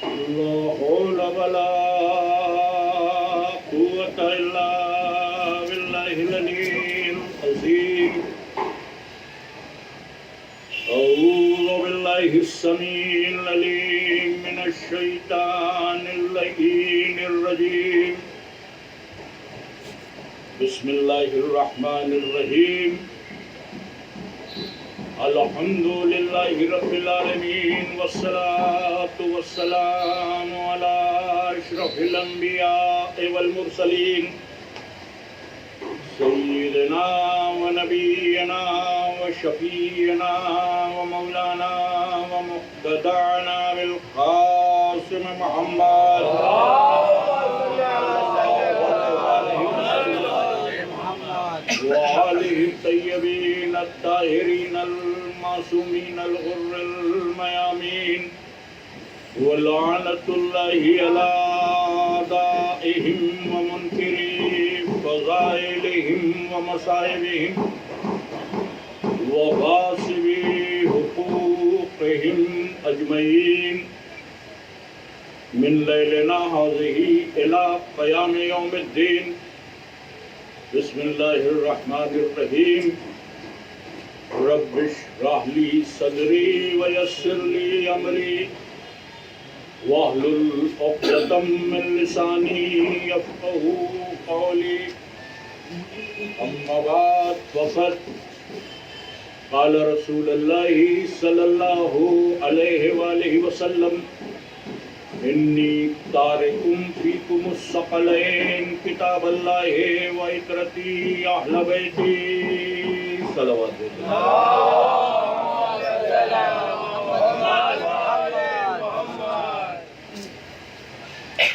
لا حول ولا قوة إلا بالله العلي العظيم. أعوذ بالله السميع العليم من الشيطان اللعين الرجيم. بسم الله الرحمن الرحيم. الحمد لله رب العالمين والصلاة والسلام على أشرف الأنبياء والمرسلين سيدنا ونبينا وشفيعنا ومولانا ومقتدعنا بالقاسم محمد وآله الطيبين الطاهرين المعصومين الغر الميامين ولعنة الله على أعدائهم ومنكري فضائلهم ومصائبهم وغاصبي حقوقهم أجمعين من ليلنا هذه إلى قيام يوم الدين. بسم الله الرحمن الرحيم. رب اشرح لي صدري ويسر لي أمري واحلل عقدة من لساني يفقهوا قولي. أما بعد فقد قال رسول الله صلى الله عليه وآله وسلم إني تارك فيكم الثقلين كتاب الله وعترتي أهل بيتي صلوات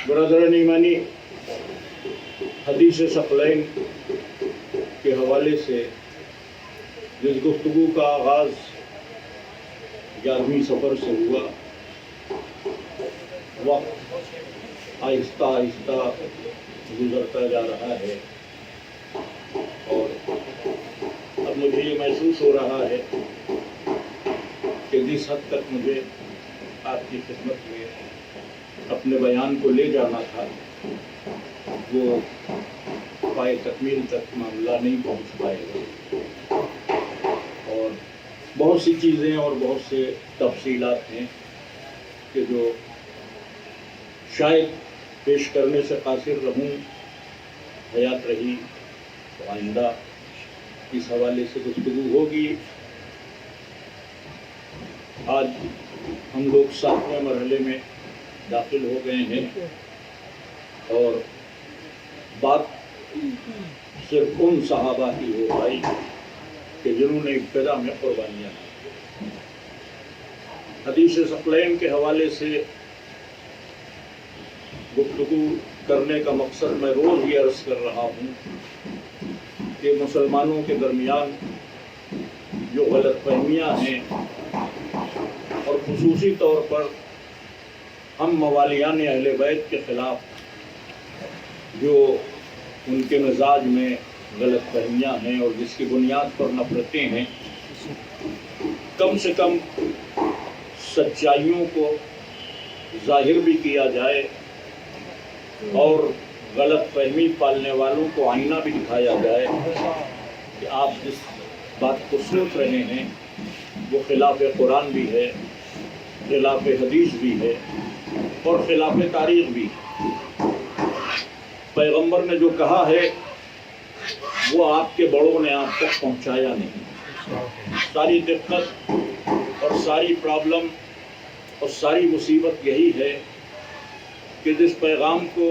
برادران ایمانی، حدیث ثقلین کے حوالے سے جس گفتگو کا آغاز 11ویں سفر سے ہوا، وقت آہستہ آہستہ گزرتا جا رہا ہے اور اب مجھے یہ محسوس ہو رہا ہے کہ جس حد تک مجھے آپ کی خدمت میں اپنے بیان کو لے جانا تھا وہ پائے تکمیل تک معاملہ نہیں پہنچ پائے گا، اور بہت سی چیزیں اور بہت سے تفصیلات ہیں کہ جو شاید پیش کرنے سے قاصر رہوں، حیات رہی تو آئندہ اس حوالے سے گفتگو ہوگی. آج ہم لوگ 7ویں مرحلے میں داخل ہو گئے ہیں اور بات صرف ان صحابہ کی ہو بھائی کہ جنہوں نے ابتدا میں قربانیاں دی. حدیث ثقلین کے حوالے سے گفتگو کرنے کا مقصد میں روز یہ عرض کر رہا ہوں کہ مسلمانوں کے درمیان جو غلط فہمیاں ہیں اور خصوصی طور پر ہم موالیان اہل بیت کے خلاف جو ان کے مزاج میں غلط فہمیاں ہیں اور جس کی بنیاد پر نفرتیں ہیں، کم سے کم سچائیوں کو ظاہر بھی کیا جائے اور غلط فہمی پالنے والوں کو آئینہ بھی دکھایا جائے کہ آپ جس بات کو سوچ رہے ہیں وہ خلاف قرآن بھی ہے، خلاف حدیث بھی ہے اور خلاف تاریخ بھی ہے. پیغمبر نے جو کہا ہے وہ آپ کے بڑوں نے آپ تک پہنچایا نہیں. ساری دقت اور ساری پرابلم اور ساری مصیبت یہی ہے کہ جس پیغام کو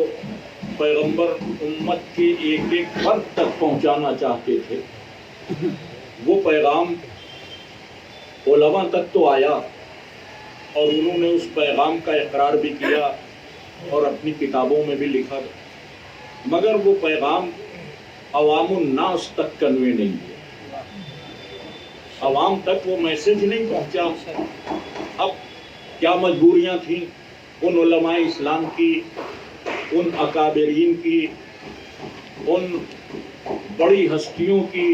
پیغمبر امت کے ایک ایک فرد تک پہنچانا چاہتے تھے وہ پیغام علماء تک تو آیا اور انہوں نے اس پیغام کا اقرار بھی کیا اور اپنی کتابوں میں بھی لکھا، مگر وہ پیغام عوام الناس تک کنوے نہیں ہوا، عوام تک وہ میسج نہیں پہنچا. اب کیا مجبوریاں تھیں ان علماء اسلام کی، ان اکابرین کی، ان بڑی ہستیوں کی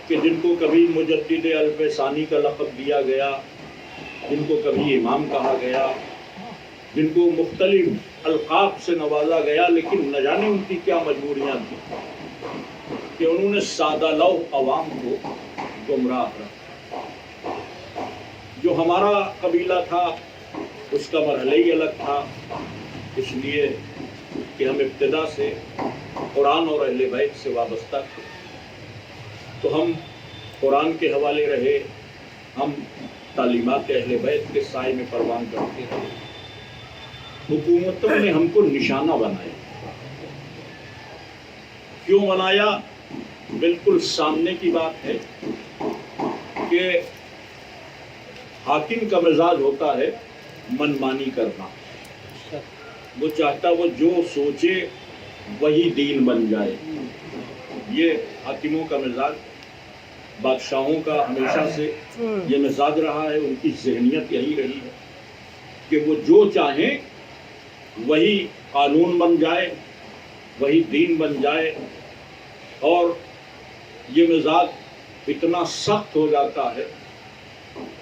کہ جن کو کبھی مجدد الف ثانی کا لقب دیا گیا، جن کو کبھی امام کہا گیا، جن کو مختلف القاب سے نوازا گیا، لیکن نہ جانے ان کی کیا مجبوریاں تھیں کہ انہوں نے سادہ لو عوام کو گمراہ رکھا۔ جو ہمارا قبیلہ تھا اس کا مرحلہ ہی الگ تھا، اس لیے کہ ہم ابتدا سے قرآن اور اہل بیت سے وابستہ تھے، تو ہم قرآن کے حوالے رہے، ہم تعلیمات اہل بیت کے سائے میں پروان کرتے رہے۔ حکومتوں نے ہم کو نشانہ بنایا۔ کیوں بنایا؟ بالکل سامنے کی بات ہے کہ حاکم کا مزاج ہوتا ہے منمانی کرنا، وہ چاہتا وہ جو سوچے وہی دین بن جائے۔ یہ حاکموں کا مزاج، بادشاہوں کا ہمیشہ سے یہ مزاج رہا ہے، ان کی ذہنیت یہی رہی ہے کہ وہ جو چاہیں وہی قانون بن جائے، وہی دین بن جائے۔ اور یہ مزاج اتنا سخت ہو جاتا ہے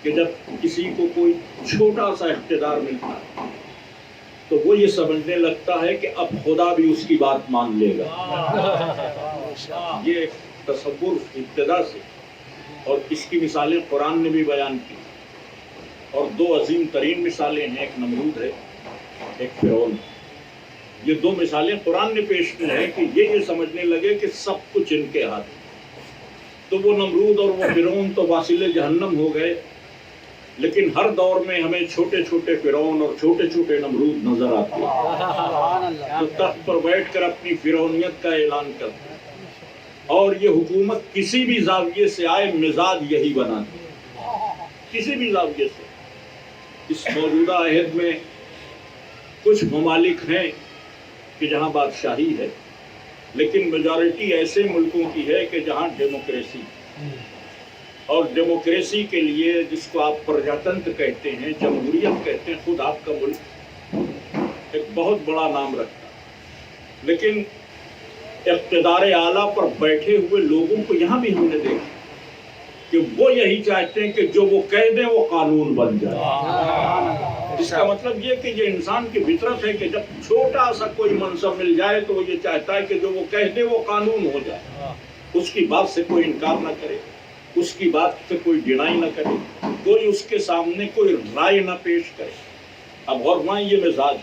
کہ جب کسی کو کوئی چھوٹا سا اقتدار ملتا ہے تو وہ یہ سمجھنے لگتا ہے کہ اب خدا بھی اس کی بات مان لے گا۔ یہ تصور ابتدا سے، اور اس کی مثالیں قرآن نے بھی بیان کی، اور دو عظیم ترین مثالیں ہیں، ایک نمرود ہے، ایک فرعون۔ یہ دو مثالیں قرآن نے پیش کی ہیں کہ یہ سمجھنے لگے کہ سب کچھ ان کے ہاتھ ہے۔ تو وہ نمرود اور وہ فرعون تو واصل جہنم ہو گئے، لیکن ہر دور میں ہمیں چھوٹے چھوٹے فرعون اور چھوٹے چھوٹے نمرود نظر آتے ہیں جو تخت پر بیٹھ کر اپنی فرعونیت کا اعلان کرتے ہیں، اور یہ حکومت کسی بھی زاویے سے آئے مزاج یہی بناتی ہے، کسی بھی زاویے سے۔ اس موجودہ عہد میں کچھ ممالک ہیں کہ جہاں بادشاہی ہے، لیکن میجارٹی ایسے ملکوں کی ہے کہ جہاں ڈیموکریسی، اور ڈیموکریسی کے لیے جس کو آپ پرجاتنتر کہتے ہیں، جمہوریت کہتے ہیں، خود آپ کا ملک ایک بہت بڑا نام رکھتا ہے، لیکن اقتدار اعلیٰ پر بیٹھے ہوئے لوگوں کو یہاں بھی ہم نے دیکھا کہ وہ یہی چاہتے ہیں کہ جو وہ کہہ دیں وہ قانون بن جائے۔ اس کا مطلب یہ کہ یہ انسان کی فطرت ہے کہ جب چھوٹا سا کوئی منصب مل جائے تو وہ یہ چاہتا ہے کہ جو وہ کہہ دے وہ قانون ہو جائے، اس کی بات سے کوئی انکار نہ کرے، اس کی بات سے کوئی ڈینائی نہ کرے، کوئی اس کے سامنے کوئی رائے نہ پیش کرے۔ اب غور فرمائیں، یہ مزاج۔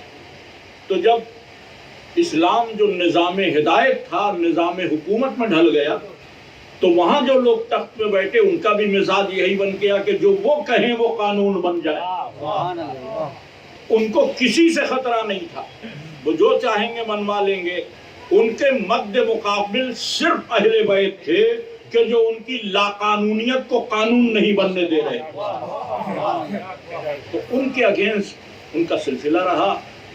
تو جب اسلام جو نظام ہدایت تھا نظام حکومت میں ڈھل گیا تو وہاں جو لوگ تخت پہ بیٹھے ان کا بھی مزاج یہی بن گیا کہ جو وہ کہیں وہ قانون بن جائے۔ ان کو کسی سے خطرہ نہیں تھا، وہ جو چاہیں گے منوا لیں گے۔ ان کے مد مقابل صرف اہل بیت تھے کہ جو ان کی لاقانونیت کو قانون نہیں بننے دے رہے، تو ان کے اگینسٹ ان کا سلسلہ رہا،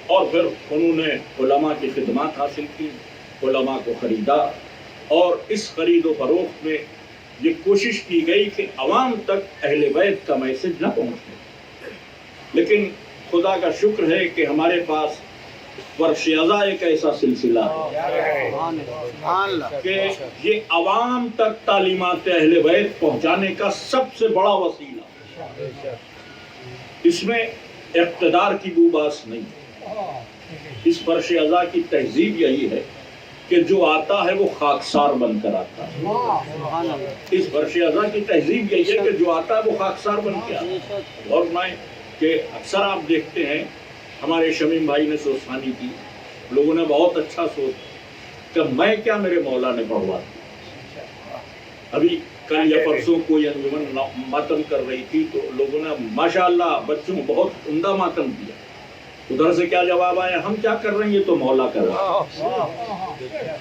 اور پھر انہوں نے علماء کی خدمات حاصل کی، علماء کو خریدا، اور اس خرید و فروخت میں یہ کوشش کی گئی کہ عوام تک اہل بیت کا میسج نہ پہنچے۔ لیکن خدا کا شکر ہے کہ ہمارے پاس ورث ازا ایک ایسا سلسلہ ہے کہ یہ عوام تک تعلیمات اہل بیت پہنچانے کا سب سے بڑا وسیلہ۔ اس میں اقتدار کی بو باس نہیں۔ اس ورث ازا کی تہذیب یہی ہے کہ جو آتا ہے وہ خاکسار بن کر آتا ہے۔ اس ورث ازا کی تہذیب یہی ہے کہ جو آتا ہے وہ خاکسار بن کے آتا ہے۔ اور میں کہ اکثر آپ دیکھتے ہیں ہمارے شمیم بھائی نے سوچانی کی، لوگوں نے بہت اچھا سوچ کہ میں کیا میرے مولا نے پڑھوا دیا۔ ابھی کل یا پرسوں کوئی انجمن ماتم کر رہی تھی تو لوگوں نے ماشاءاللہ بچوں بہت عمدہ ماتم کیا۔ ادھر سے کیا جواب آیا، ہم کیا کر رہے ہیں، یہ تو مولا کر رہا ہے۔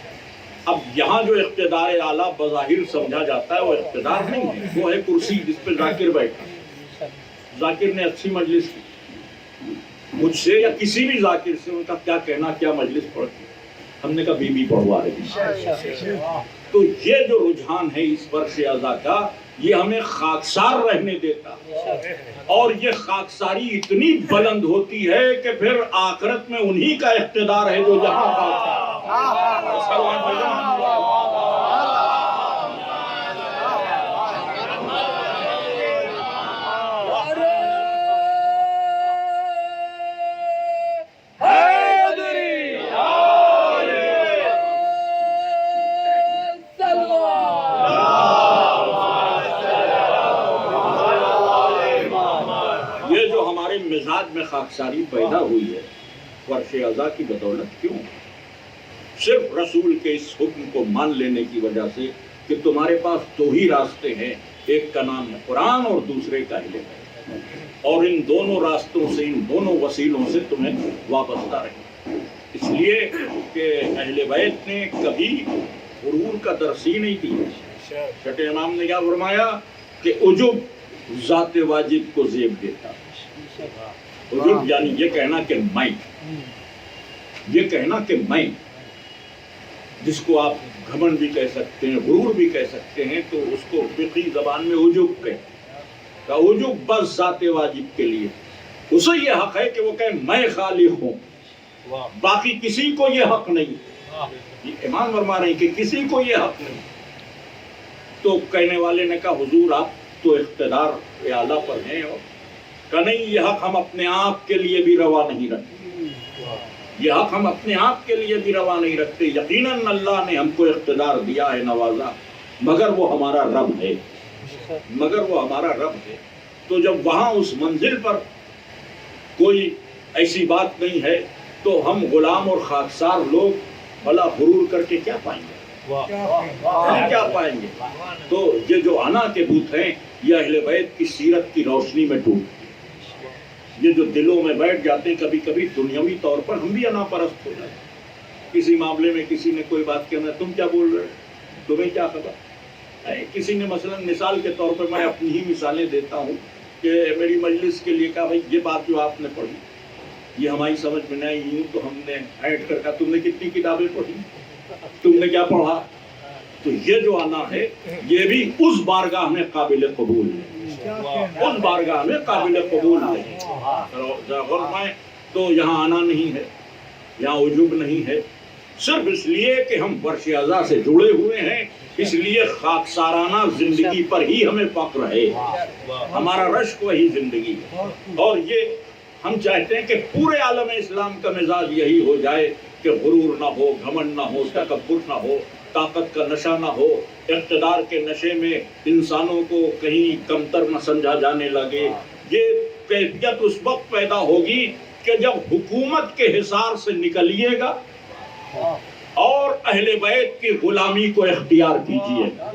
اب یہاں جو اقتدار اعلیٰ بظاہر سمجھا جاتا ہے وہ اقتدار نہیں ہے، وہ ہے کرسی جس پہ ذاکر بیٹھا۔ ذاکر نے اچھی مجلس کی، مجھ سے یا کسی بھی ذاکر سے ان کا کیا کہنا، کیا مجلس پڑھتی، ہم نے کہا بی بی پڑھوا رہی۔ تو یہ جو رجحان ہے اس ورث ازا کا، یہ ہمیں خاکسار رہنے دیتا، اور یہ خاکساری اتنی بلند ہوتی ہے کہ پھر آخرت میں انہی کا اقتدار ہے جو جہاں خاکساری پیدا ہوئی ہے فرش ازا کی بدولت کیوں؟ صرف رسول کے اس حکم کو مان لینے کی وجہ سے کہ تمہارے پاس دو ہی راستے ہیں، ایک کا نام ہے قرآن اور دوسرے کا اہل بیت، اور ان دونوں راستوں سے، ان دونوں وسیلوں سے تمہیں وابستہ رہے، اس لیے کہ اہل بیت نے کبھی غرور کا درس ہی نہیں دیا۔ چھٹے امام نے کیا فرمایا کہ عجب ذات واجب کو زیب دیتا، عجب یعنی یہ کہنا کہ میں، یہ کہنا کہ میں، جس کو آپ گھمنڈ بھی کہہ سکتے ہیں، غرور بھی کہہ سکتے ہیں، تو اس کو فقہی زبان میں عجب کہتے ہیں۔ عجب بس ذات واجب کے لیے، اسے یہ حق ہے کہ وہ کہے میں خالق ہوں، باقی کسی کو یہ حق نہیں۔ یہ امام فرما رہے ہیں کہ کسی کو یہ حق نہیں۔ تو کہنے والے نے کہا حضور آپ تو اقتدار اعلیٰ پر ہیں، اور کہ نہیں یہ حق ہم اپنے آپ کے لیے بھی روا نہیں رکھتے، یہ حق ہم اپنے آپ کے لیے بھی روا نہیں رکھتے، یقیناً اللہ نے ہم کو اقتدار دیا ہے، نوازا، مگر وہ ہمارا رب ہے، مگر وہ ہمارا رب ہے۔ تو جب وہاں اس منزل پر کوئی ایسی بات نہیں ہے تو ہم غلام اور خاکسار لوگ بھلا غرور کر کے کیا پائیں گے، کیا پائیں گے؟ تو یہ جو انا کے بت ہیں یہ اہل بیت کی سیرت کی روشنی میں ڈوبتے ہیں، یہ جو دلوں میں بیٹھ جاتے ہیں، کبھی کبھی دنیاوی طور پر ہم بھی انا پرست ہو جاتے ہیں، کسی معاملے میں کسی نے کوئی بات کہنا، تم کیا بول رہے ہو، تمہیں کیا خبر؟ کسی نے مثلا مثال کے طور پر، میں اپنی ہی مثالیں دیتا ہوں کہ میری مجلس کے لیے کہا بھائی یہ بات جو آپ نے پڑھی یہ ہماری سمجھ میں نہیں، یوں تو ہم نے ایڈ کر کہا تم نے کتنی کتابیں پڑھی، تم نے کیا پڑھا؟ تو یہ جو آنا ہے یہ بھی اس بارگاہ میں قابل قبول ہے، اس بارگاہ میں قابل قبول ہے۔ تو یہاں آنا نہیں ہے، یہاں عجب نہیں ہے، صرف اس لیے کہ ہم فرش ازا سے جڑے ہوئے ہیں، اس لیے خاکسارانہ زندگی پر ہی ہمیں فخر ہے، ہمارا رشک وہی زندگی ہے۔ اور یہ ہم چاہتے ہیں کہ پورے عالم اسلام کا مزاج یہی ہو جائے کہ غرور نہ ہو، گھمنڈ نہ ہو، تکبر نہ ہو، طاقت کا نشہ نہ ہو، اقتدار کے نشے میں انسانوں کو کہیں کمتر نہ سمجھا جانے لگے۔ یہ کیفیت اس وقت پیدا ہوگی کہ جب حکومت کے حصار سے نکلیے گا اور اہل بیت کی غلامی کو اختیار کیجیے گا،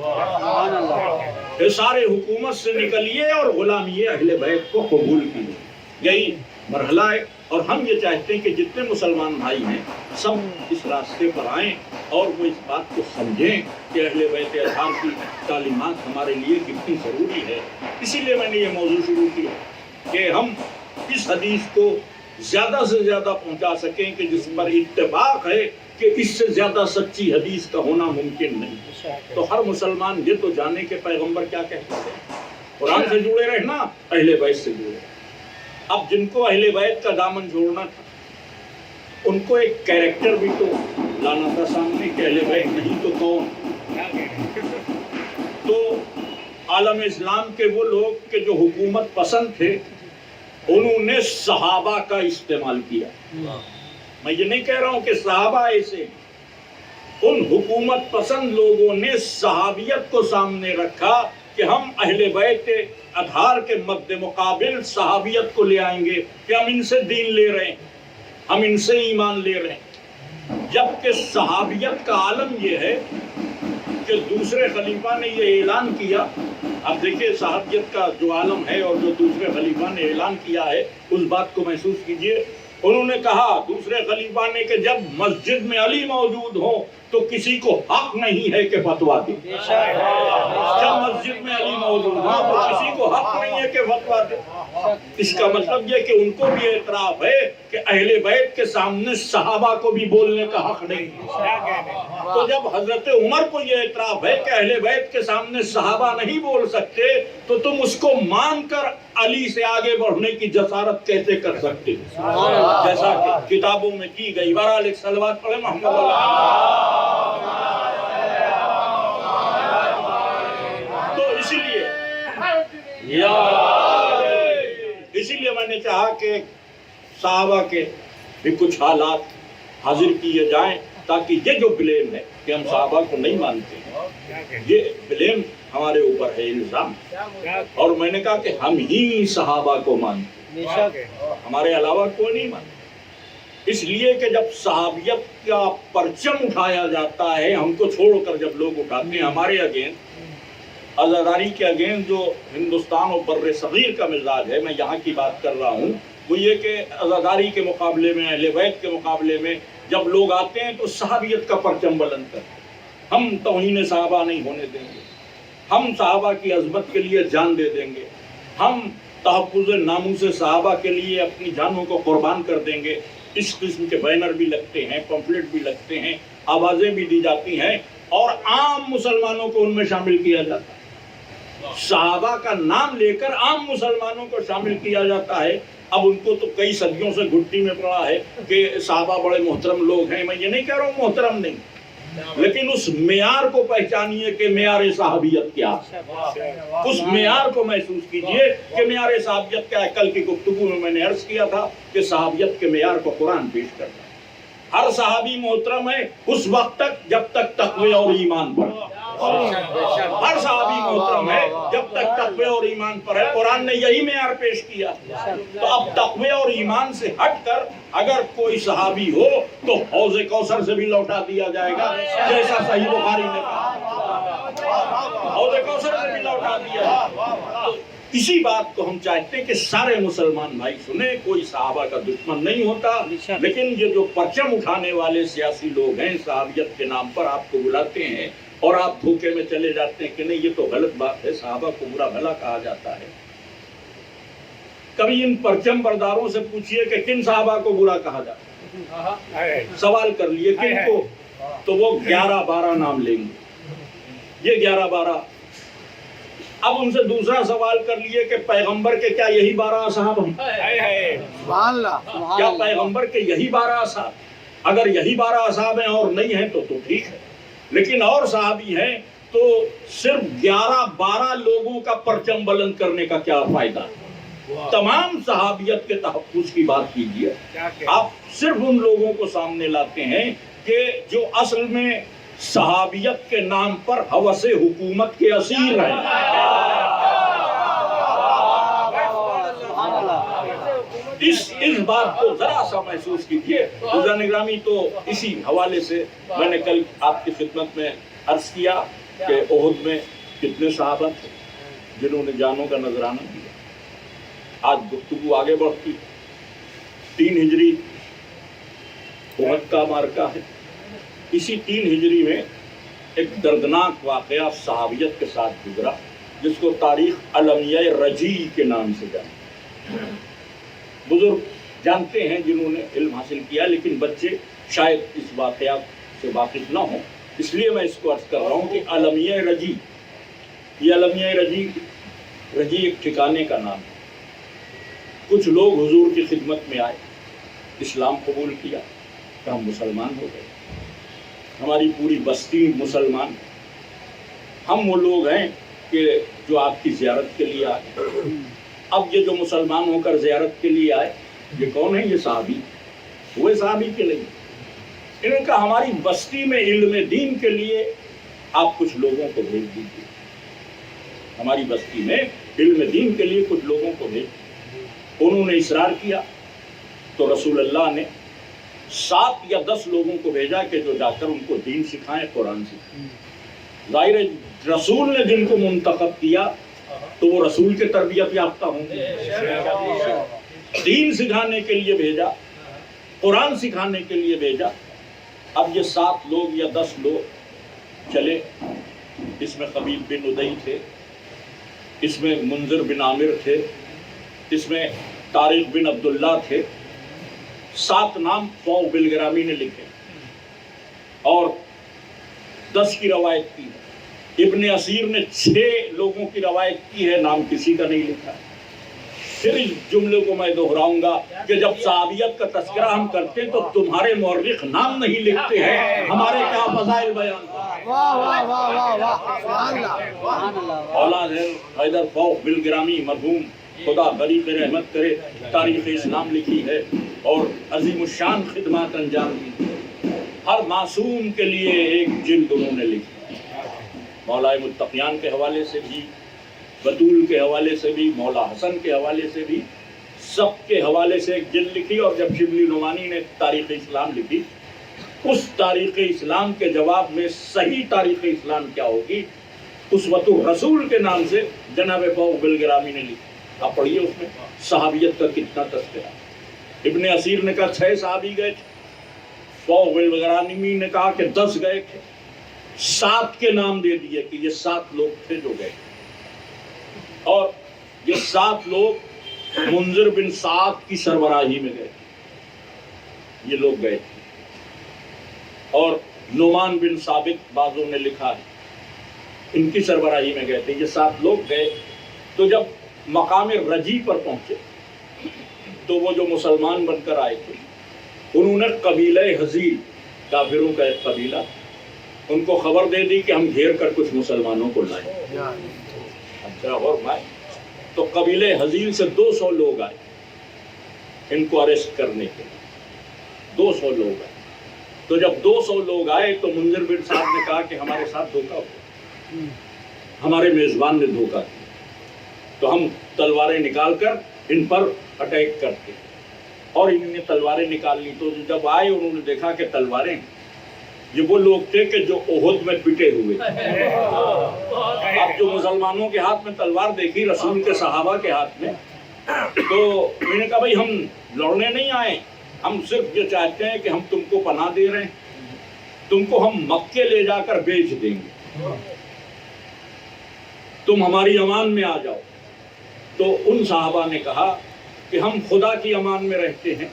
حصار حکومت سے نکلیے اور غلامی اہل بیت کو قبول کیجیے، یہی مرحلہ ہے۔ اور ہم یہ چاہتے ہیں کہ جتنے مسلمان بھائی ہیں سب اس راستے پر آئیں اور وہ اس بات کو سمجھیں کہ اہل بیت اطہار کی تعلیمات ہمارے لیے کتنی ضروری ہے۔ اسی لیے میں نے یہ موضوع شروع کیا کہ ہم اس حدیث کو زیادہ سے زیادہ پہنچا سکیں کہ جس پر اتفاق ہے کہ اس سے زیادہ سچی حدیث کا ہونا ممکن نہیں۔ تو ہر مسلمان یہ تو جانے کہ پیغمبر کیا کہتے ہیں، قرآن سے جڑے رہنا، اہل بیت سے جڑے رہنا۔ اب جن کو اہل بیت کا دامن چھوڑنا تھا ان کو ایک کیریکٹر بھی تو لانا تھا سامنے کہ اہل بیت نہیں تو کون؟ تو عالم اسلام کے وہ لوگ کہ جو حکومت پسند تھے انہوں نے صحابہ کا استعمال کیا۔ میں یہ نہیں کہہ رہا ہوں کہ صحابہ ایسے، ان حکومت پسند لوگوں نے صحابیت کو سامنے رکھا کہ ہم اہل بیت اطہار کے مد مقابل صحابیت کو لے آئیں گے کہ ہم ان سے دین لے رہے ہیں، ہم ان سے ایمان لے رہے ہیں۔ جبکہ صحابیت کا عالم یہ ہے کہ دوسرے خلیفہ نے یہ اعلان کیا، اب دیکھیے صحابیت کا جو عالم ہے اور جو دوسرے خلیفہ نے اعلان کیا ہے اس بات کو محسوس کیجئے۔ انہوں نے کہا دوسرے خلیفہ نے کہ جب مسجد میں علی موجود ہوں تو کسی کو حق نہیں ہے کہ فتویٰ دے، جب مسجد میں علی موجود ہوں تو کسی کو حق نہیں ہے کہ فتویٰ دے۔ اس کا مطلب یہ کہ ان کو بھی اعتراف ہے کہ اہل بیت کے سامنے صحابہ کو بھی بولنے کا حق نہیں۔ تو جب حضرت عمر کو یہ اعتراف ہے کہ اہل بیت کے سامنے صحابہ نہیں بول سکتے تو تم اس کو مان کر علی سے آگے بڑھنے کی جسارت کیسے کر سکتے؟ جیسا کہ کتابوں میں کی گئی۔ بہرحال ایک صلوات پڑھیں محمد تو اسی لیے میں نے چاہا کہ صحابہ کے بھی کچھ حالات حاضر کیے جائیں تاکہ یہ جو بلیم ہے کہ ہم صحابہ کو نہیں مانتے ہیں، یہ بلیم ہمارے اوپر ہے، الزام۔ اور میں نے کہا کہ ہم ہی صحابہ کو مانتے ہیں، ہمارے علاوہ کوئی نہیں مانتا. اس لیے کہ جب صحابیت کا پرچم اٹھایا جاتا ہے، ہم کو چھوڑ کر جب لوگ اٹھاتے ہیں ہمارے اگینسٹ، عزاداری کے اگینسٹ، جو ہندوستان اور بر صغیر کا مزاج ہے، میں یہاں کی بات کر رہا ہوں، وہ یہ کہ عزاداری کے مقابلے میں، اہل بیت کے مقابلے میں جب لوگ آتے ہیں تو صحابیت کا پرچم بلند کرتے ہیں. ہم توہین صحابہ نہیں ہونے دیں گے، ہم صحابہ کی عظمت کے لیے جان دے دیں گے، ہم تحفظ ناموس صحابہ کے لیے اپنی جانوں کو قربان کر دیں گے. اس قسم کے بینر بھی لگتے ہیں، پمفلٹ بھی لگتے ہیں، آوازیں بھی دی جاتی ہیں، اور عام مسلمانوں کو ان میں شامل کیا جاتا ہے. صحابہ کا نام لے کر عام مسلمانوں کو شامل کیا جاتا ہے. اب ان کو تو کئی صدیوں سے گھٹی میں پڑا ہے کہ صحابہ بڑے محترم لوگ ہیں. میں یہ نہیں کہہ رہا ہوں محترم نہیں، لیکن اس معیار کو پہچانیے کہ معیار صحابیت کیا ہے. اس معیار کو محسوس کیجئے کہ معیار صحابیت کیا ہے. کل کی گفتگو میں نے عرض کیا تھا کہ صحابیت کے معیار کو قرآن پیش کرتا ہے. ہر صحابی محترم ہے اس وقت تک جب تک تقوی اور ایمان پر. ہر صحابی محترم ہے جب تک تقوی اور ایمان پر ہے. قرآن نے یہی معیار پیش کیا. تو اب تقوی اور ایمان سے ہٹ کر اگر کوئی صحابی ہو تو حوض کوثر سے بھی لوٹا دیا جائے گا، جیسا صحیح بخاری نے کہا. حوض کوثر سے بھی لوٹا دیا جائے. اسی بات کو ہم چاہتے ہیں کہ سارے مسلمان بھائی سنیں. کوئی صحابہ کا دشمن نہیں ہوتا، لیکن یہ جو پرچم اٹھانے والے سیاسی لوگ ہیں، صحابیت کے نام پر آپ کو بلاتے ہیں اور آپ دھوکے میں چلے جاتے ہیں کہ نہیں یہ تو غلط بات ہے، صحابہ کو برا بھلا کہا جاتا ہے. کبھی ان پرچم برداروں سے پوچھئے کہ کن صحابہ کو برا کہا جاتا ہے، سوال کر لیے کن کو، تو وہ 11-12 نام لیں گے. یہ 11-12. اب ان سے دوسرا سوال کر لیے کہ پیغمبر کے کیا یہی 12 اصحاب ہیں؟ کیا پیغمبر کے یہی 12 اصحاب؟ اگر یہی 12 اصحاب ہیں اور نہیں ہیں تو ٹھیک ہے، لیکن اور صحابی ہیں تو صرف 11-12 لوگوں کا پرچم بلند کرنے کا کیا فائدہ؟ تمام صحابیت کے تحفظ کی بات کیجیے. آپ صرف ان لوگوں کو سامنے لاتے ہیں کہ جو اصل میں صحابیت کے نام پر ہوس حکومت کے اسیر ہیں. اس بات کو ذرا سا محسوس کیجیے. حضرت گرامی، تو اسی حوالے سے میں نے کل آپ کی خدمت میں عرض کیا کہ احد میں کتنے صحابہ تھے جنہوں نے جانوں کا نذرانہ دیا. آج گفتگو آگے بڑھتی. 3 ہجری احد کا معرکہ ہے. اسی 3 ہجری میں ایک دردناک واقعہ صحابیت کے ساتھ گزرا جس کو تاریخ المیہ رجی کے نام سے جانا. بزرگ جانتے ہیں جنہوں نے علم حاصل کیا، لیکن بچے شاید اس واقعات سے واقف نہ ہوں، اس لیے میں اس کو عرض کر رہا ہوں کہ المیہ رجی، یہ المیہ رجی ایک ٹھکانے کا نام ہے. کچھ لوگ حضور کی خدمت میں آئے، اسلام قبول کیا تو ہم مسلمان ہو گئے. ہماری پوری بستی مسلمان. ہم وہ لوگ ہیں کہ جو آپ کی زیارت کے لیے آئے. اب یہ جو مسلمان ہو کر زیارت کے لیے آئے یہ کون ہیں؟ یہ صحابی. وہ صحابی کے لیے انہوں نے کہا ہماری بستی میں علم دین کے لیے آپ کچھ لوگوں کو بھیج دیجیے. ہماری بستی میں علم دین کے لیے کچھ لوگوں کو بھیج. انہوں نے اصرار کیا تو رسول اللہ نے 7 یا 10 لوگوں کو بھیجا کہ جو جا کر ان کو دین سکھائیں، قرآن سکھائیں. ظاہر ہے رسول نے جن کو منتخب کیا تو وہ رسول کے تربیت یافتہ ہوں گے. دین سکھانے کے لیے بھیجا، قرآن سکھانے کے لیے بھیجا. اب یہ 7 لوگ یا 10 لوگ چلے. اس میں خبیب بن ادئی تھے، اس میں منذر بن عامر تھے، اس میں طارق بن عبداللہ تھے. 7 نام فوق بالگرامی نے لکھے اور 10 کی روایت کی. ابن اسیر نے 6 لوگوں کی روایت کی ہے، نام کسی کا نہیں لکھا. پھر اس جملے کو میں دہراؤں گا کہ جب صحابیت کا تذکرہ ہم کرتے تو تمہارے مورخ نام نہیں لکھتے ہیں، ہمارے کیا فضائل بیان. اولاد حیدر فوق بالگرامی مرحوم، خدا غریق رحمت کرے، تاریخ اسلام لکھی ہے اور عظیم الشان خدمات انجام دی. ہر معصوم کے لیے ایک جلد انہوں نے لکھی. مولا متقیان کے حوالے سے بھی، بطول کے حوالے سے بھی، مولا حسن کے حوالے سے بھی سب کے حوالے سے ایک جلد لکھی، اور جب شبلی نعمانی نے تاریخ اسلام لکھی، اس تاریخ اسلام کے جواب میں صحیح تاریخ اسلام کیا ہوگی، اسوۃ الرسول کے نام سے جناب فوق بالگرامی نے لکھی۔ آپ پڑھیے اس میں صحابیت کا کتنا تذکرہ۔ ابن اسیر نے کہا 6 صحابی گئے تھے، فوق بالگرامی نے کہا کہ 10 گئے تھے، 7 کے نام دے دیے کہ یہ 7 لوگ تھے جو گئے، اور یہ 7 لوگ منذر بن سعد کی سربراہی میں گئے تھے، یہ لوگ گئے تھے، اور نعمان بن ثابت بعضوں نے لکھا ہے ان کی سربراہی میں گئے تھے، یہ 7 لوگ گئے۔ تو جب مقام رجی پر پہنچے تو وہ جو مسلمان بن کر آئے تھے انہوں نے قبیلہ حزیل، کافروں کا ایک قبیلہ، ان کو خبر دے دی کہ ہم گھیر کر کچھ مسلمانوں کو لائیں۔ اچھا، اور بھائی تو قبیلہ حزیل سے 200 لوگ آئے ان کو اریسٹ کرنے کے لیے، 200 لوگ آئے۔ تو جب 200 لوگ آئے تو منذر بن صاحب نے کہا کہ ہمارے ساتھ دھوکہ ہوا، ہمارے میزبان نے دھوکہ دیا، تو ہم تلواریں نکال کر ان پر اٹیک کرتے، اور انہوں نے تلواریں نکال لی۔ تو جب آئے انہوں نے دیکھا کہ تلواریں، یہ وہ لوگ تھے کہ جو احد میں پٹے ہوئے۔ اب جو مسلمانوں کے ہاتھ میں تلوار دیکھی رسول کے صحابہ کے ہاتھ میں، تو انہوں نے کہا بھائی ہم لڑنے نہیں آئے، ہم صرف یہ چاہتے ہیں کہ ہم تم کو پناہ دے رہے ہیں، تم کو ہم مکے لے جا کر بیچ دیں گے، تم ہماری امان میں آ جاؤ۔ تو ان صحابہ نے کہا کہ ہم خدا کی امان میں رہتے ہیں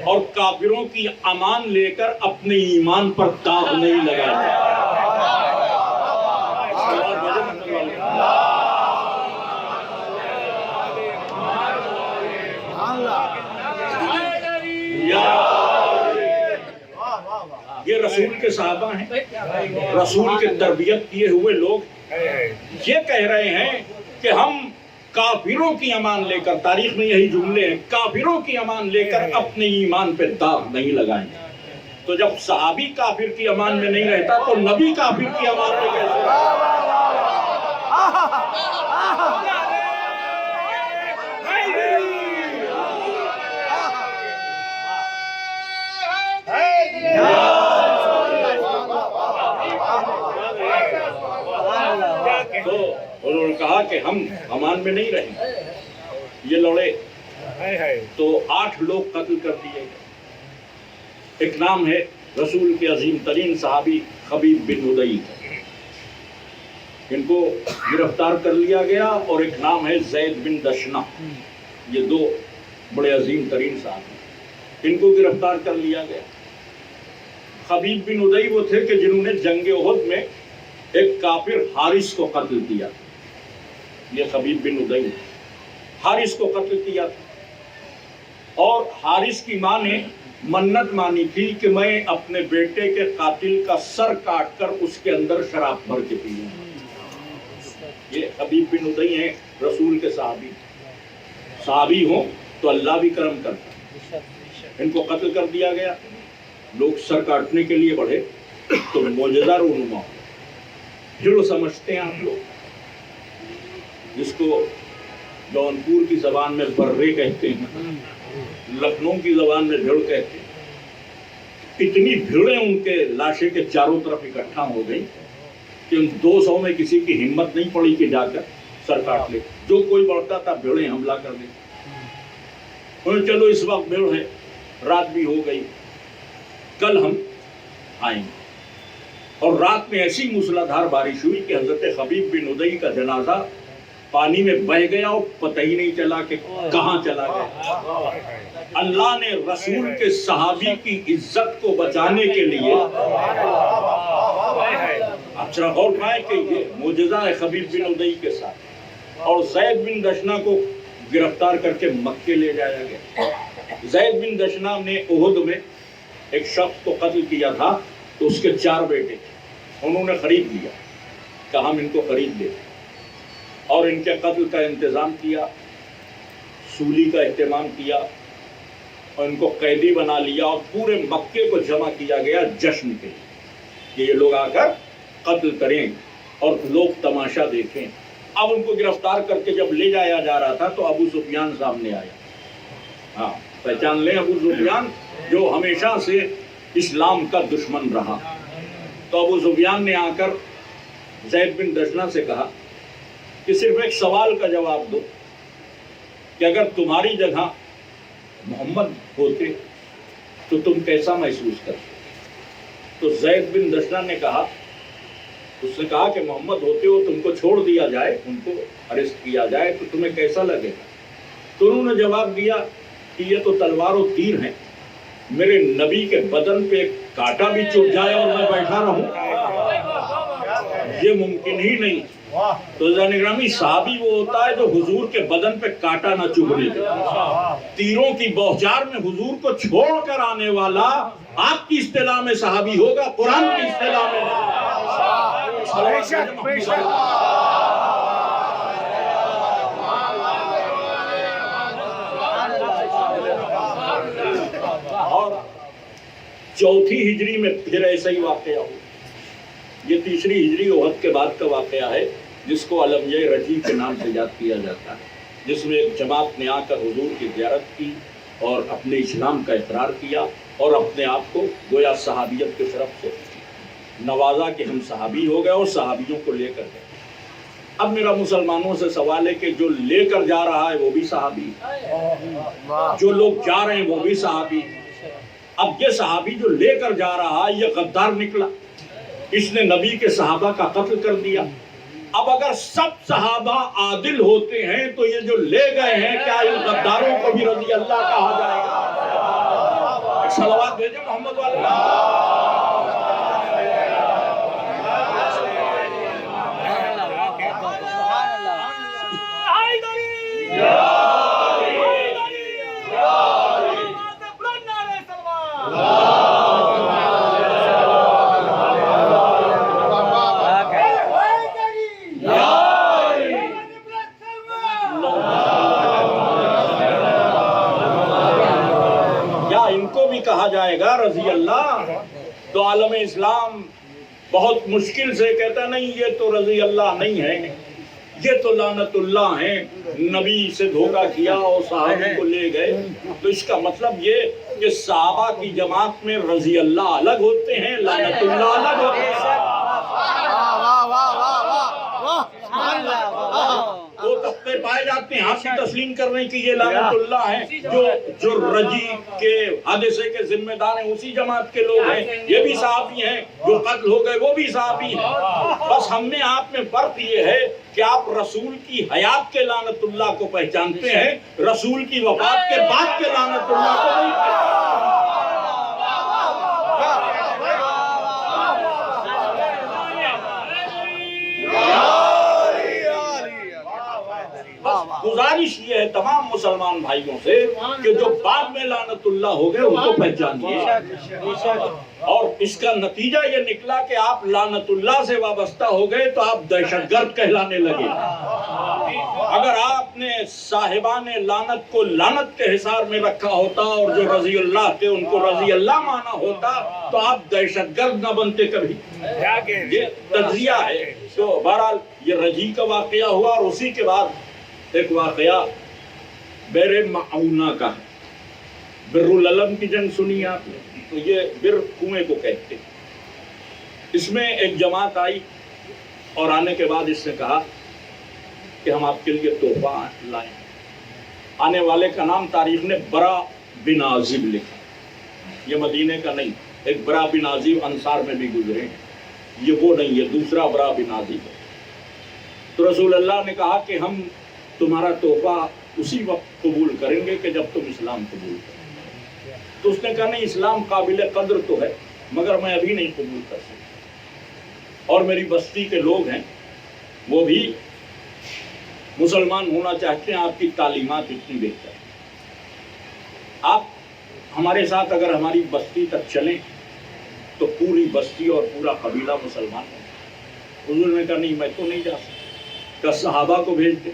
اور کافروں کی امان لے کر اپنے ایمان پر داغ نہیں لگاتے۔ یہ رسول کے صحابہ ہیں، رسول کے تربیت کیے ہوئے لوگ یہ کہہ رہے ہیں کہ ہم کافروں کی امان لے کر، تاریخ میں یہی جملے ہیں، کافروں کی امان لے کر اپنے ایمان پہ داغ نہیں لگائیں گے۔ تو جب صحابی کافر کی امان میں نہیں رہتا تو نبی کافر کی امان میں کیسے؟ تو انہوں نے کہا کہ ہم امان میں نہیں رہیں گے۔ یہ لڑے تو 8 لوگ قتل کر دیے گئے۔ ایک نام ہے رسول کے عظیم ترین صحابی خبیب بن ادئی، ان کو گرفتار کر لیا گیا، اور ایک نام ہے زید بن دشنہ، یہ 2 بڑے عظیم ترین صحابی، ان کو گرفتار کر لیا گیا۔ خبیب بن ادئی وہ تھے کہ جنہوں نے جنگ احد میں ایک کافر حارث کو قتل کیا، یہ خبیب بن ادئی حارث کو قتل کیا تھا، اور حارث کی ماں نے منت مانی تھی کہ میں اپنے بیٹے کے قاتل کا سر کاٹ کر اس کے اندر شراب بھر کے پیوں۔ یہ خبیب بن ادئی ہیں رسول کے صحابی، صحابی ہوں تو اللہ بھی کرم کرتا۔ ان کو قتل کر دیا گیا، لوگ سر کاٹنے کے لیے بڑھے تو معجزہ رونما ہو۔ بھیڑ سمجھتے ہیں آپ لوگ، جس کو جونپور کی زبان میں برے کہتے ہیں، لکھنؤ کی زبان میں بھیڑ کہتے ہیں۔ اتنی بھیڑیں ان کے لاشیں کے چاروں طرف اکٹھا ہو گئی کہ ان 200 میں کسی کی ہمت نہیں پڑی کہ جا کر سر کاٹ لے، جو کوئی بڑھتا تھا بھیڑیں حملہ کر دی۔ انہوں چلو اس وقت بھیڑ ہے، رات بھی ہو گئی، کل ہم آئیں گے۔ اور رات میں ایسی موسلادھار بارش ہوئی کہ حضرت خبیب بن ادئی کا جنازہ پانی میں بہہ گیا اور پتہ ہی نہیں چلا کہ کہاں چلا گیا۔ اللہ نے رسول کے صحابی کی عزت کو بچانے کے لیے، اچھا غور پائے کہ یہ معجزہ ہے خبیب بن ادئی کے ساتھ، اور زید بن دشنہ کو گرفتار کر کے مکے لے جایا گیا۔ زید بن دشنہ نے احد میں ایک شخص کو قتل کیا تھا، تو اس کے 4 بیٹے تھے، انہوں نے خرید لیا، کہا ہم ان کو خرید لیتے، اور ان کے قتل کا انتظام کیا، سولی کا اہتمام کیا، اور ان کو قیدی بنا لیا، اور پورے مکے کو جمع کیا گیا جشن کے لیے کہ یہ لوگ آ کر قتل کریں اور لوگ تماشا دیکھیں۔ اب ان کو گرفتار کر کے جب لے جایا جا رہا تھا تو ابو سفیان سامنے آیا. ہاں پہچان لیں ابو سفیان جو ہمیشہ سے اسلام کا دشمن رہا. تو ابو سفیان نے آ کر زید بن دشنہ سے کہا کہ صرف ایک سوال کا جواب دو کہ اگر تمہاری جگہ محمد ہوتے تو تم کیسا محسوس کرتے؟ تو زید بن دشنہ نے کہا، اس نے کہا کہ محمد ہوتے ہو تم کو چھوڑ دیا جائے، ان کو اریسٹ کیا جائے تو تمہیں کیسا لگے گا؟ تو انہوں نے جواب دیا کہ یہ تو تلوار و تیر ہیں، میرے نبی کے بدن پہ ایک کانٹا بھی چبھ جائے اور میں بیٹھا رہوں، یہ ممکن ہی نہیں. تو گرامی صحابی وہ ہوتا ہے جو حضور کے بدن پہ کانٹا نہ چبھنے دے. تیروں کی بوچھار میں حضور کو چھوڑ کر آنے والا آپ کی اصطلاح میں صحابی ہوگا، قرآن کی اصطلاح میں اور چوتھی ہجری میں پھر ایسا ہی واقعہ ہوا. یہ تیسری ہجری احد کے بعد کا واقعہ ہے جس کو علمیہ رجی کے نام سے یاد کیا جاتا ہے، جس میں ایک جماعت نے آ کر حضور کی زیارت کی اور اپنے اسلام کا اقرار کیا اور اپنے آپ کو گویا صحابیت کی طرف سے نوازا کہ ہم صحابی ہو گئے اور صحابیوں کو لے کر گئے. اب میرا مسلمانوں سے سوال ہے کہ جو لے کر جا رہا ہے وہ بھی صحابی، جو لوگ جا رہے ہیں وہ بھی صحابی. اب یہ صحابی جو لے کر جا رہا ہے یہ غدار نکلا، اس نے نبی کے صحابہ کا قتل کر دیا. اب اگر سب صحابہ عادل ہوتے ہیں تو یہ جو لے گئے ہیں کیا ان غداروں کو بھی رضی اللہ کہا جائے گا؟ ایک صلوات بھیجیں محمد والے. کہا جائے گا رضی اللہ تو عالم اسلام بہت مشکل سے کہتا نہیں یہ تو رضی اللہ نہیں ہے، یہ تو لعنت اللہ ہیں، نبی سے دھوکہ کیا اور صحابی کو لے گئے. تو اس کا مطلب یہ کہ صحابہ کی جماعت میں رضی اللہ الگ ہوتے ہیں، لعنت اللہ الگ ہوتے ہیں. وہ طبقے پائے جاتے ہیں آپ کی تسلیم کرنے کی یہ لعنت اللہ ہیں جو رجی کے حادثے کے ذمہ دار ہیں اسی جماعت کے لوگ ہیں، یہ بھی صحابی ہیں، جو قتل ہو گئے وہ بھی صحابی ہیں. بس ہم میں آپ میں فرق یہ ہے کہ آپ رسول کی حیات کے لعنت اللہ کو پہچانتے ہیں، رسول کی وفات کے بعد کے لعنت اللہ کو نہیں پہچانتے. گزارش یہ ہے تمام مسلمان بھائیوں سے کہ جو بعد میں لعنت اللہ ہو گئے ان کو پہچانیے. اور اس کا نتیجہ یہ نکلا کہ آپ لعنت اللہ سے وابستہ ہو گئے تو آپ دہشت گرد کہلانے لگے. اگر آپ نے صاحبان لعنت کو لعنت کے حصار میں رکھا ہوتا اور جو رضی اللہ تھے ان کو رضی اللہ مانا ہوتا تو آپ دہشت گرد نہ بنتے کبھی. یہ تجزیہ ہے. تو بہرحال یہ رجی کا واقعہ ہوا اور اسی کے بعد ایک واقعہ بیر معونہ کا ہے. بر العلم کی جنگ سنی آپ نے؟ تو یہ بر کنویں کو کہتے ہیں. اس میں ایک جماعت آئی اور آنے کے بعد اس نے کہا کہ ہم آپ کے لیے تحفہ لائیں. آنے والے کا نام تاریخ نے برا بن عازب لکھا. یہ مدینے کا نہیں، ایک برا بن عازب انصار میں بھی گزرے ہیں، یہ وہ نہیں، یہ دوسرا برا بن عازب ہے. تو رسول اللہ نے کہا کہ ہم تمہارا تحفہ اسی وقت قبول کریں گے کہ جب تم اسلام قبول کرو. تو اس نے کہا نہیں، اسلام قابل قدر تو ہے مگر میں ابھی نہیں قبول کر سکتا، اور میری بستی کے لوگ ہیں وہ بھی مسلمان ہونا چاہتے ہیں، آپ کی تعلیمات اتنی بہتر ہیں، آپ ہمارے ساتھ اگر ہماری بستی تک چلیں تو پوری بستی اور پورا قبیلہ مسلمان ہے. حضور نے کہا نہیں میں تو نہیں جا سکتا. کہا صحابہ کو بھیج دے.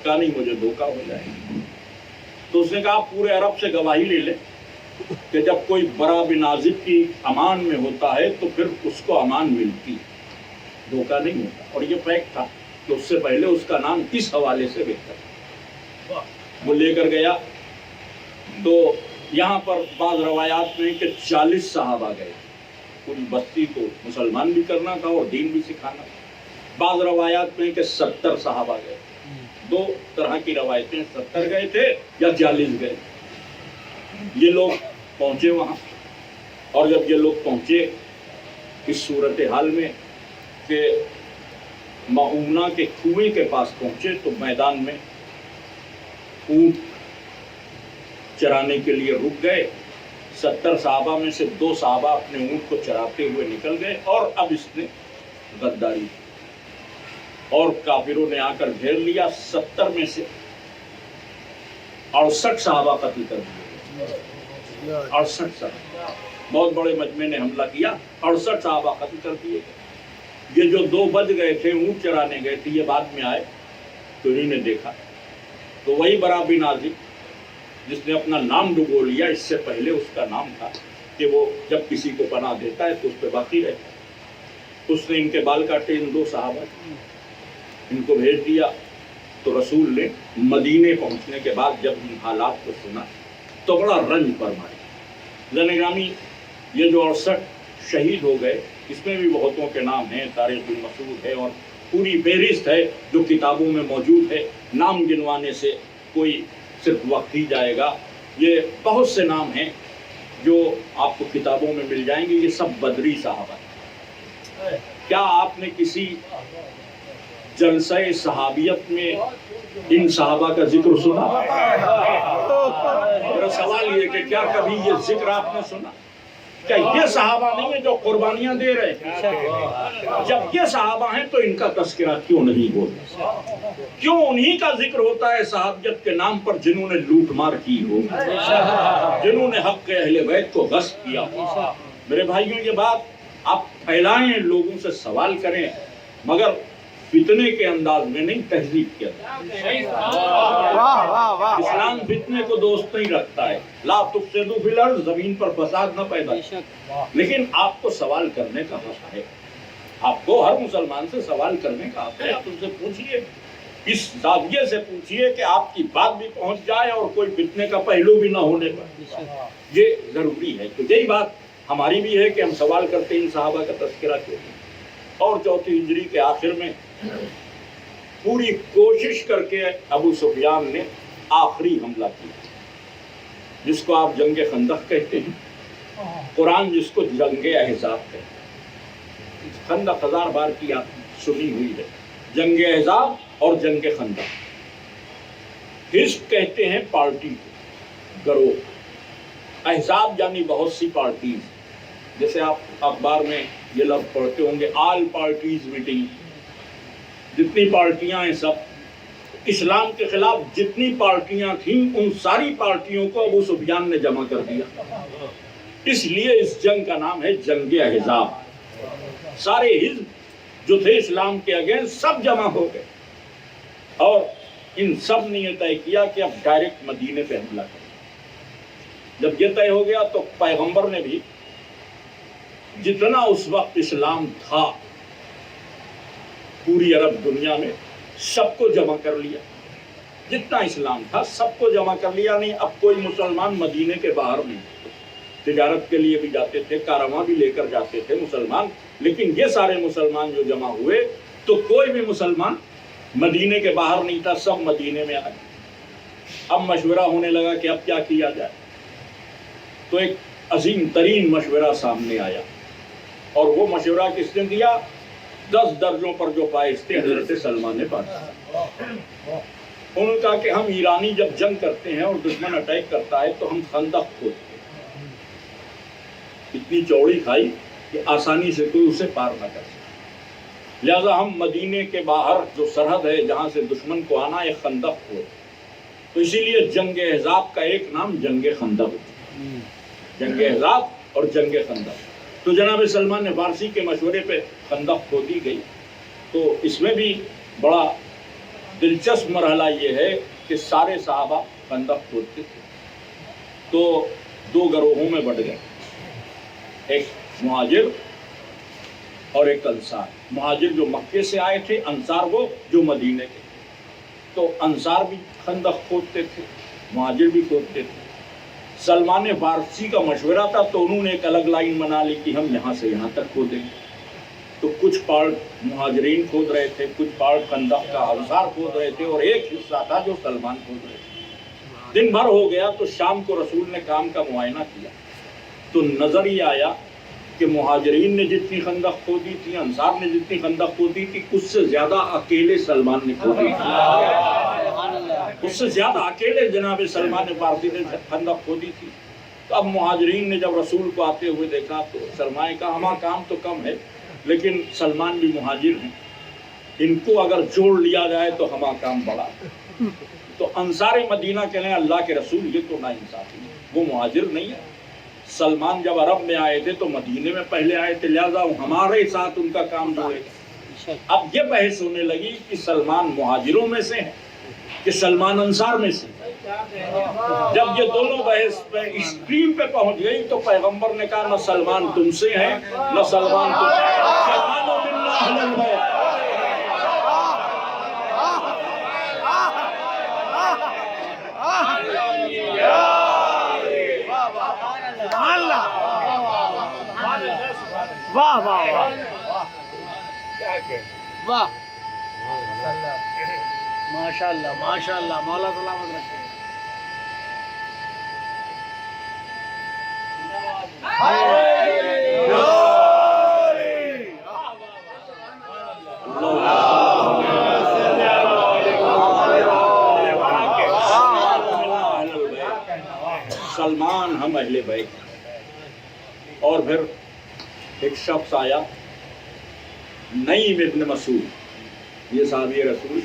کہا نہیں مجھے دھوکہ ہو جائے گا. تو اس نے کہا پورے عرب سے گواہی لے لے کہ جب کوئی برا بن عازب کی امان میں ہوتا ہے تو پھر اس کو امان ملتی، دھوکہ نہیں ہوتا. اور یہ فیکٹ تھا. تو اس سے پہلے اس کا نام کس حوالے سے بہتر وہ لے کر گیا. تو یہاں پر بعض روایات میں کہ 40 صحابہ گئے، پوری بستی کو مسلمان بھی کرنا تھا اور دین بھی سکھانا تھا. بعض روایات میں کہ 70 صحابہ گئے. دو طرح کی روایتیں، 70 گئے تھے یا 40 گئے. یہ لوگ پہنچے وہاں، اور جب یہ لوگ پہنچے اس صورتحال میں کہ معونہ کے کنویں کے پاس پہنچے تو میدان میں اونٹ چرانے کے لیے رک گئے. 70 صحابہ میں سے 2 صحابہ اپنے اونٹ کو چراتے ہوئے نکل گئے، اور اب اس نے غداری اور کافروں نے آ کر گھیر لیا. 70 میں سے 68 صحابہ قتل کر دیے. 68 صحابہ، بہت بڑے مجمع نے حملہ کیا، 68 صحابہ قتل کر دیے. یہ جو 2 بچ گئے تھے، اونٹ چرانے گئے تھے، یہ بعد میں آئے تو انہوں نے دیکھا تو وہی برا بن عازب جس نے اپنا نام ڈبو لیا، اس سے پہلے اس کا نام تھا کہ وہ جب کسی کو پناہ دیتا ہے تو اس پہ باقی رہتا ہے. اس نے ان کے بال کاٹے، ان 2 صحابہ، ان کو بھیج دیا. تو رسول نے مدینے پہنچنے کے بعد جب ان حالات کو سنا تو بڑا رنج فرمایا. زن گرامی، یہ جو 68 شہید ہو گئے، اس میں بھی بہتوں کے نام ہیں، تاریخ المسعود ہے اور پوری فہرست ہے جو کتابوں میں موجود ہے. نام گنوانے سے کوئی صرف وقت ہی جائے گا. یہ بہت سے نام ہیں جو آپ کو کتابوں میں مل جائیں گے. یہ سب بدری صحابہ ہیں. کیا آپ نے کسی جلسہ صحابیت میں ان صحابہ کا ذکر سنا؟ میرا سوال یہ کہ کیا کبھی یہ ذکر آپ نے سنا؟ کیا یہ صحابہ نہیں ہیں جو قربانیاں دے رہے ہیں؟ جب یہ صحابہ ہیں تو ان کا تذکرہ کیوں نہیں ہوتا؟ کیوں انہی کا ذکر ہوتا ہے صحابیت کے نام پر جنہوں نے لوٹ مار کی ہو، جنہوں نے حق اہل بیت کو غصب کیا ہو؟ میرے بھائیوں، یہ بات آپ پھیلائیں، لوگوں سے سوال کریں، مگر فتنے کے انداز میں نہیں، تہذیب کے انداز. اسلام فتنے کو دوست نہیں رکھتا ہے. لا تفسدوا فی الارض، زمین پر فساد نہ پیدا. لیکن آپ کو سوال کرنے کا حق ہے. آپ کو ہر مسلمان سے سوال کرنے کا حق ہے. آپ ان سے پوچھئے، اس زاویے سے پوچھئے کہ آپ کی بات بھی پہنچ جائے اور کوئی فتنے کا پہلو بھی نہ ہونے پر. یہ ضروری ہے. تو یہی بات ہماری بھی ہے کہ ہم سوال کرتے ہیں ان صحابہ کا تذکرہ کیوں. اور 4 ہجری کے آخر میں پوری کوشش کر کے ابو سفیان نے آخری حملہ کیا، جس کو آپ جنگ خندق کہتے ہیں، قرآن جس کو جنگ احزاب کہتے ہیں. خندق 1000 بار کی آپ سنی ہوئی ہے. جنگ احزاب اور جنگ خندق. حزب کہتے ہیں پارٹی کو، گروہ. احزاب یعنی بہت سی پارٹیز. جیسے آپ اخبار میں یہ لفظ پڑھتے ہوں گے، آل پارٹیز میٹنگ. جتنی پارٹیاں ہیں سب اسلام کے خلاف جتنی پارٹیاں تھیں ان ساری پارٹیوں کو ابو سفیان نے جمع کر دیا. اس لیے اس جنگ کا نام ہے جنگ احزاب. سارے حزب جو تھے اسلام کے اگینسٹ سب جمع ہو گئے، اور ان سب نے یہ طے کیا کہ اب ڈائریکٹ مدینے پہ حملہ کریں. جب یہ طے ہو گیا تو پیغمبر نے بھی جتنا اس وقت اسلام تھا پوری عرب دنیا میں سب کو جمع کر لیا. جتنا اسلام تھا سب کو جمع کر لیا. نہیں، اب کوئی مسلمان مدینے کے باہر نہیں. تجارت کے لیے بھی جاتے تھے، کارواں بھی لے کر جاتے تھے مسلمان، لیکن یہ سارے مسلمان جو جمع ہوئے تو کوئی بھی مسلمان مدینے کے باہر نہیں تھا، سب مدینے میں آئے. اب مشورہ ہونے لگا کہ اب کیا کیا جائے. تو ایک عظیم ترین مشورہ سامنے آیا، اور وہ مشورہ کس نے دیا؟ 10 درجوں پر جو فائز تھے حضرت سلمان فارسی. انہوں نے کہا کہ ہم ایرانی جب جنگ کرتے ہیں اور دشمن اٹیک کرتا ہے تو ہم خندق کھودتے ہیں. اتنی چوڑی کھائی کہ آسانی سے کوئی اسے پار نہ کر سکے. لہذا ہم مدینے کے باہر جو سرحد ہے جہاں سے دشمن کو آنا، ایک خندق کھودتے. تو اسی لیے جنگ احزاب کا ایک نام جنگ خندق. جنگ احزاب اور جنگ خندق. تو جناب سلمان فارسی کے مشورے پہ خندق کھودی گئی. تو اس میں بھی بڑا دلچسپ مرحلہ یہ ہے کہ سارے صحابہ خندق کھودتے تھے. تو 2 گروہوں میں بٹ گئے، ایک مہاجر اور ایک انصار. مہاجر جو مکے سے آئے تھے، انصار وہ جو مدینے کے. تو انصار بھی خندق کھودتے تھے، مہاجر بھی کھودتے تھے. سلمان فارسی کا مشورہ تھا تو انہوں نے ایک الگ لائن بنا لی کہ ہم یہاں سے یہاں تک کھودیں گے. تو کچھ پارٹ مہاجرین کھود رہے تھے، کچھ پارٹ خندق کا انصار کھود رہے تھے، اور ایک حصہ تھا جو سلمان کھود رہے تھے. دن بھر ہو گیا تو شام کو رسول نے کام کا معائنہ کیا تو نظر یہ آیا کہ مہاجرین نے جتنی خندق کھودی تھی، انصار نے جتنی خندق کھودی تھی، اس سے زیادہ اکیلے سلمان نے کھودی تھی. اس سے زیادہ اکیلے جناب سلمان فارسی نے خندق کھودی تھی. تو اب مہاجرین نے جب رسول کو آتے ہوئے دیکھا تو سرمائے کا ہمارا کام تو کم ہے، لیکن سلمان بھی مہاجر ہیں، ان کو اگر جوڑ لیا جائے تو ہمارا کام بڑا. تو انصار مدینہ کہنے اللہ کے رسول یہ تو ناانصافی ہے، وہ مہاجر نہیں ہے. سلمان جب عرب میں آئے تھے تو مدینے میں پہلے آئے تھے، لہذا ہمارے ساتھ ان کا کام جوڑے گا. اب یہ بحث ہونے لگی کہ سلمان مہاجروں میں سے ہے کہ سلمان انصار میں سے. جب یہ دونوں بحث پہ اسٹریم پہ پہنچ گئی تو پیغمبر نے کہا نہ سلمان تم سے ہے نہ سلمان تم سے ہے. واہ واہ واہ، ماشاء اللہ ماشاء اللہ، مولا سلامت رکھے. سلمان ہم اہل بیت. اور پھر ایک شخص آیا نعیم ابن مسعود، یہ صحابی رسول.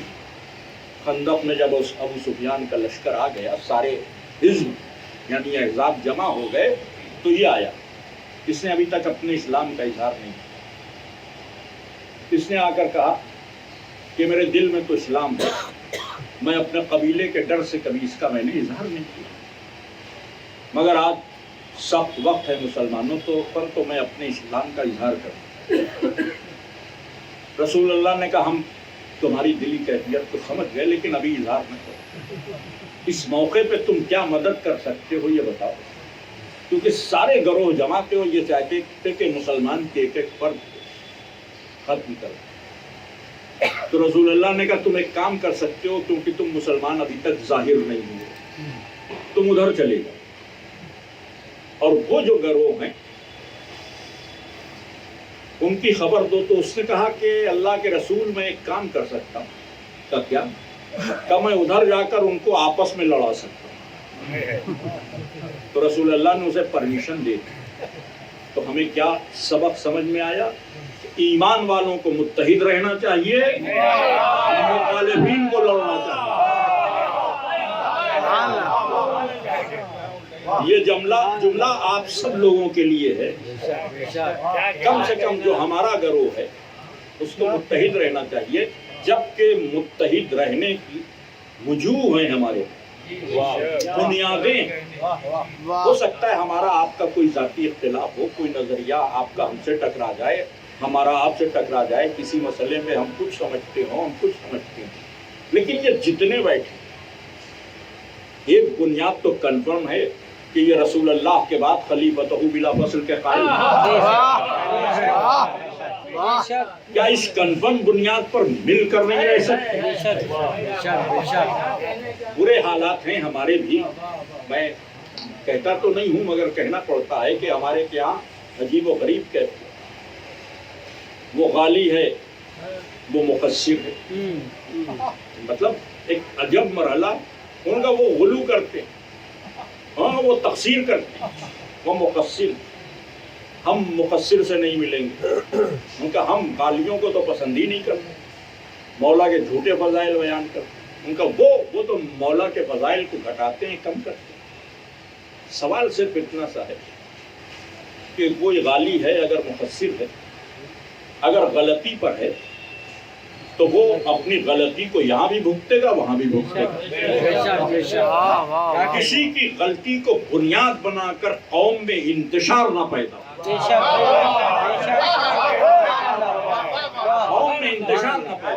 خندق میں جب ابو سفیان کا لشکر آ گیا، سارے حزب یعنی احزاب جمع ہو گئے، تو یہ آیا. اس نے ابھی تک اپنے اسلام کا اظہار نہیں کیا. اس نے آ کر کہا کہ میرے دل میں تو اسلام ہے، میں اپنے قبیلے کے ڈر سے کبھی اس کا میں نے اظہار نہیں کیا، مگر آج سخت وقت ہے مسلمانوں پر تو میں اپنے اسلام کا اظہار کروں. رسول اللہ نے کہا ہم تمہاری دلی کیفیت کو سمجھ گئے، لیکن ابھی اظہار نہ کرو. اس موقع پہ تم کیا مدد کر سکتے ہو یہ بتاؤ. کیونکہ سارے گروہ جمع تھے اور یہ چاہتے تھے کہ مسلمان کے ایک ایک فرد ختم کرو. تو رسول اللہ نے کہا تم ایک کام کر سکتے ہو، کیونکہ تم مسلمان ابھی تک ظاہر نہیں ہوئے، تم ادھر چلے جاؤ اور وہ جو گروہ ہیں ان کی خبر دو. تو اس نے کہا کہ اللہ کے رسول میں ایک کام کر سکتا ہوں. کہا کیا؟ کہا میں ادھر جا کر ان کو آپس میں لڑا سکتا ہوں. تو رسول اللہ نے اسے پرمیشن دے دی. تو ہمیں کیا سبق سمجھ میں آیا؟ ایمان والوں کو متحد رہنا چاہیے، مخالفین کو لڑنا چاہیے. یہ جملہ آپ سب لوگوں کے لیے ہے. کم سے کم جو ہمارا گروہ ہے اس کو متحد رہنا چاہیے، جبکہ متحد رہنے کی وجوہ ہیں ہمارے بنیادیں. ہو سکتا ہے ہمارا آپ کا کوئی ذاتی اختلاف ہو، کوئی نظریہ آپ کا ہم سے ٹکرا جائے، ہمارا آپ سے ٹکرا جائے، کسی مسئلے میں ہم کچھ سمجھتے ہوں ہم کچھ سمجھتے ہیں، لیکن یہ جتنے بیٹھے ایک بنیاد تو کنفرم ہے کہ یہ رسول اللہ کے بعد خلیفۃ بلا فصل کے قائم ہیں. کیا اس کنفرم بنیاد پر مل کر نہیں رہ سکتے؟ برے حالات ہیں ہمارے بھی. میں کہتا تو نہیں ہوں مگر کہنا پڑتا ہے کہ ہمارے یہاں عجیب و غریب کہتے ہیں. وہ غالی ہے وہ مقصر ہے. مطلب ایک عجب مرحلہ ان کا. وہ غلو کرتے ہیں، ہاں وہ تقصیر کرتے ہیں، وہ مقصر. ہم مقصر سے نہیں ملیں گے. ان کا ہم غالیوں کو تو پسند ہی نہیں کرتے، مولا کے جھوٹے فضائل بیان کرتے. ان کا وہ تو مولا کے فضائل کو گھٹاتے ہیں، کم کرتے ہیں. سوال صرف اتنا سا ہے کہ کوئی غالی ہے اگر مقصر ہے، اگر غلطی پر ہے تو وہ اپنی غلطی کو یہاں بھی بھگتے گا وہاں بھی بھگتے گا. کسی کی غلطی کو بنیاد بنا کر قوم میں انتشار نہ پیدا ہو.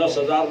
10,000